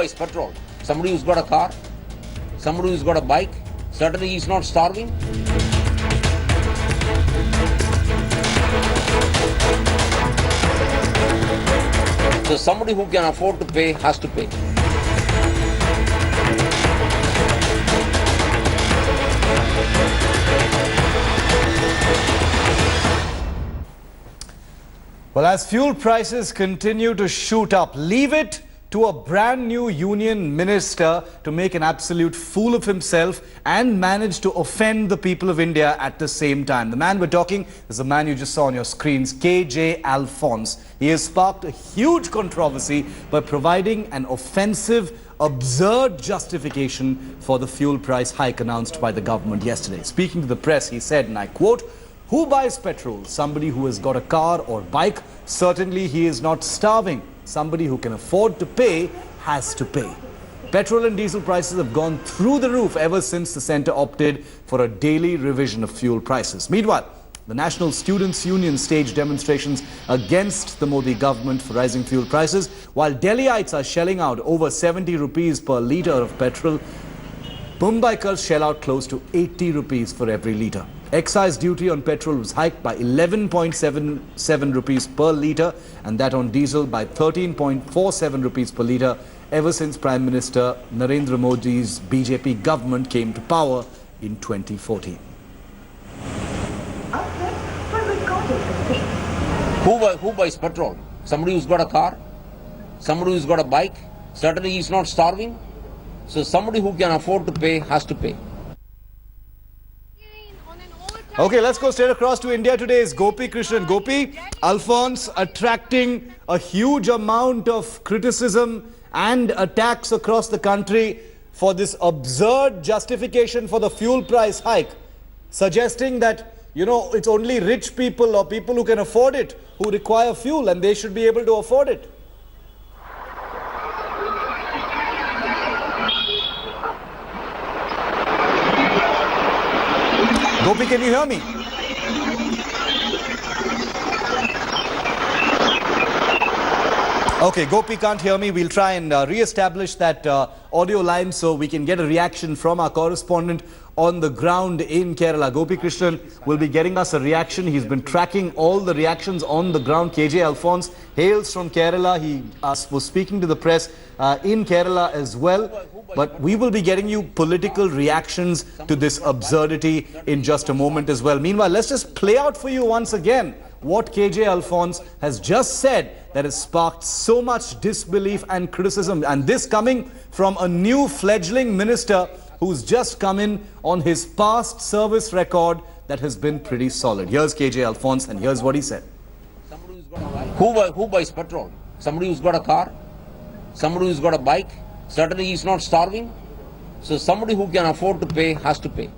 buys petrol? Somebody who's got a car? Somebody who's got a bike? Certainly he's not starving. So somebody who can afford to pay has to pay. Well, as fuel prices continue to shoot up, leave it to a brand new union minister to make an absolute fool of himself and manage to offend the people of India at the same time. The man we're talking is the man you just saw on your screens, KJ Alphons. He has sparked a huge controversy by providing an offensive, absurd justification for the fuel price hike announced by the government yesterday. Speaking to the press, he said, and I quote, "Who buys petrol? Somebody who has got a car or bike. Certainly he is not starving. Somebody who can afford to pay has to pay." Petrol and diesel prices have gone through the roof ever since the centre opted for a daily revision of fuel prices. Meanwhile, the National Students' Union staged demonstrations against the Modi government for rising fuel prices, while Delhiites are shelling out over 70 rupees per litre of petrol. Mumbaikars shell out close to 80 rupees for every litre. Excise duty on petrol was hiked by 11.77 rupees per litre and that on diesel by 13.47 rupees per litre ever since Prime Minister Narendra Modi's BJP government came to power in 2014. Who buys petrol? Somebody who's got a car? Somebody who's got a bike? Certainly he's not starving. So somebody who can afford to pay has to pay. Okay, let's go straight across to India. Today is Gopi Krishnan. Gopi, Alphons attracting a huge amount of criticism and attacks across the country for this absurd justification for the fuel price hike, suggesting that, you know, it's only rich people or people who can afford it who require fuel and they should be able to afford it. Gopi, can you hear me? Okay, Gopi can't hear me. We'll try and re-establish that audio line so we can get a reaction from our correspondent on the ground in Kerala. Gopi Krishnan will be getting us a reaction. He's been tracking all the reactions on the ground. KJ Alphons hails from Kerala. He was speaking to the press in Kerala as well. But we will be getting you political reactions to this absurdity in just a moment as well. Meanwhile, let's just play out for you once again what KJ Alphons has just said that has sparked so much disbelief and criticism. And this coming from a new fledgling minister who's just come in on his past service record that has been pretty solid. Here's KJ Alphons and here's what he said. Who buys petrol? Somebody who's got a car? Somebody who's got a bike? Certainly he's not starving. So somebody who can afford to pay has to pay.